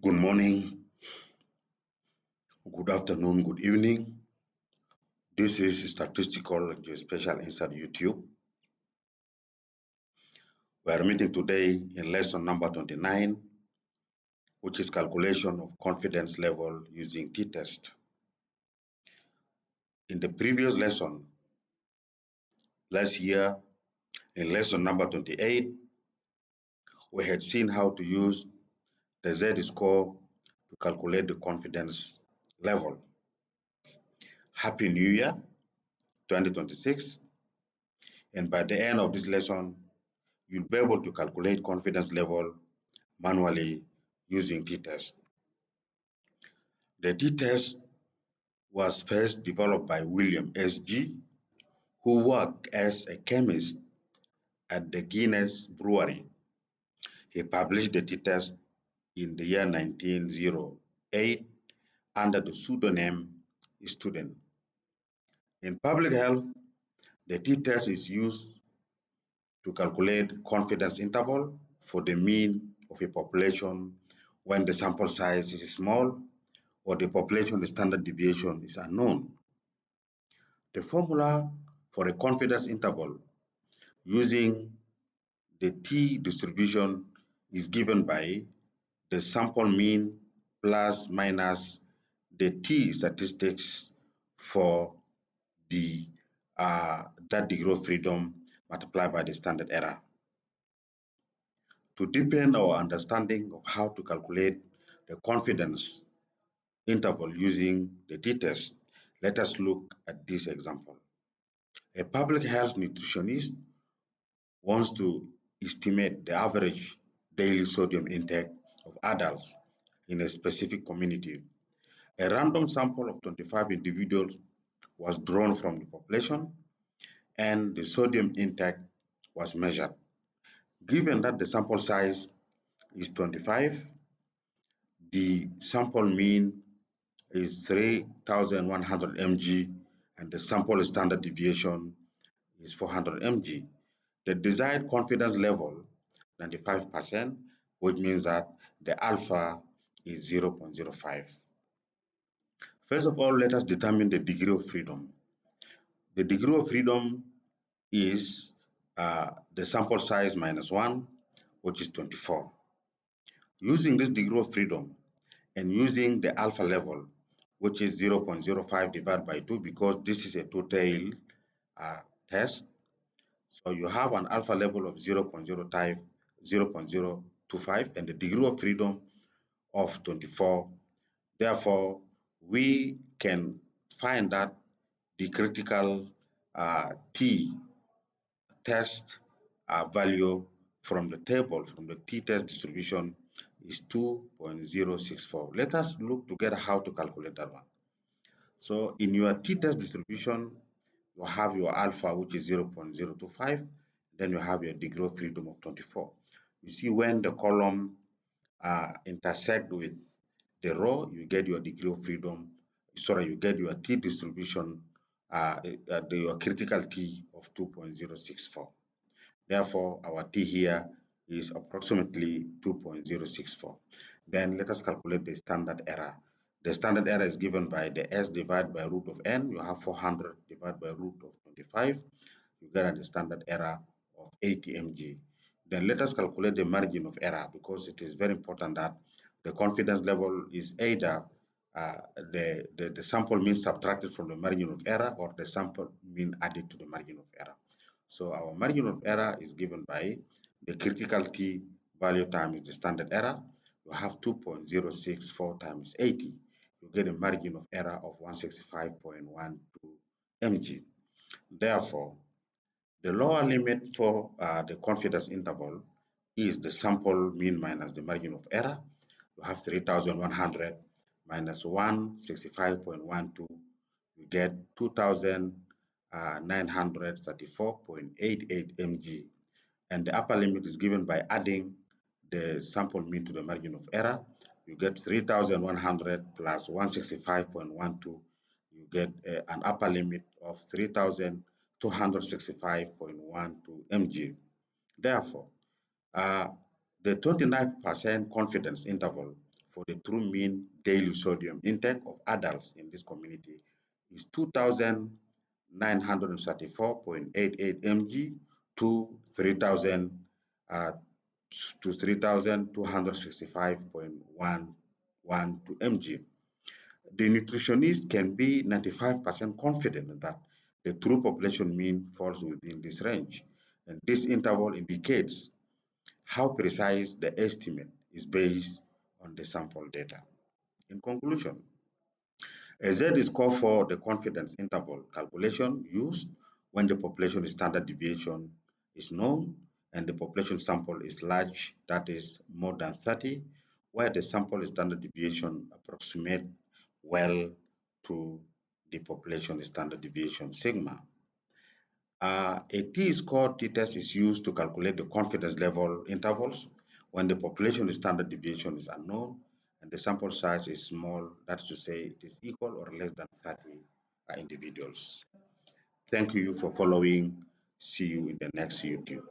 Good morning, good afternoon, good evening. This is Statistical and Geospatial Inside YouTube. We are meeting today in lesson number 29, which is calculation of confidence level using t-test. In the previous lesson, last year, in lesson number 28, we had seen how to use the Z-score to calculate the confidence level. Happy New Year 2026. And by the end of this lesson, you'll be able to calculate confidence level manually using t-test. The t-test was first developed by William S.G., who worked as a chemist at the Guinness Brewery. He published the t-test in the year 1908 under the pseudonym Student. In public health, the t-test is used to calculate confidence interval for the mean of a population when the sample size is small or the population standard deviation is unknown. The formula for a confidence interval using the t distribution is given by the sample mean plus minus the t statistics for the that degree of freedom multiplied by the standard error. To deepen our understanding of how to calculate the confidence interval using the t-test, let us look at this example. A public health nutritionist wants to estimate the average daily sodium intake of adults in a specific community. A random sample of 25 individuals was drawn from the population and the sodium intake was measured. Given that the sample size is 25, the sample mean is 3,100 mg and the sample standard deviation is 400 mg. The desired confidence level, 95%, which means that the alpha is 0.05. First of all, let us determine the degree of freedom. The degree of freedom is the sample size minus 1, which is 24. Using this degree of freedom and using the alpha level, which is 0.05 divided by 2, because this is a two-tailed test. So you have an alpha level of 0.025 and the degree of freedom of 24. Therefore, we can find that the critical t test value from the table, from the t-test distribution is 2.064. Let us look together how to calculate that one. So in your t-test distribution, you have your alpha, which is 0.025. Then you have your degree of freedom of 24. You see when the column intersect with the row, you get your degree of freedom. Sorry, you get your t distribution, your critical t of 2.064. Therefore, our t here is approximately 2.064. Then let us calculate the standard error. The standard error is given by the s divided by root of n. You have 400 divided by root of 25. You get the standard error of 80 mg. Then let us calculate the margin of error, because it is very important that the confidence level is either the sample mean subtracted from the margin of error or the sample mean added to the margin of error. So our margin of error is given by the critical t value times the standard error. You have 2.064 times 80. You get a margin of error of 165.12 mg. Therefore, the lower limit for the confidence interval is the sample mean minus the margin of error. You have 3,100 minus 165.12. You get 2,934.88 mg. And the upper limit is given by adding the sample mean to the margin of error. You get 3,100 plus 165.12. You get an upper limit of 3,265.12 mg. Therefore, the 29% confidence interval for the true mean daily sodium intake of adults in this community is 2,934.88 mg to 3,000 uh, to 3,265.112 mg. The nutritionist can be 95% confident that the true population mean falls within this range. And this interval indicates how precise the estimate is based on the sample data. In conclusion, a Z is called for the confidence interval calculation used when the population standard deviation is known and the population sample is large, that is more than 30, where the sample standard deviation approximate well to the population standard deviation sigma. A t-score t-test is used to calculate the confidence level intervals when the population standard deviation is unknown and the sample size is small, that's to say it is equal or less than 30 individuals. Thank you for following. See you in the next YouTube.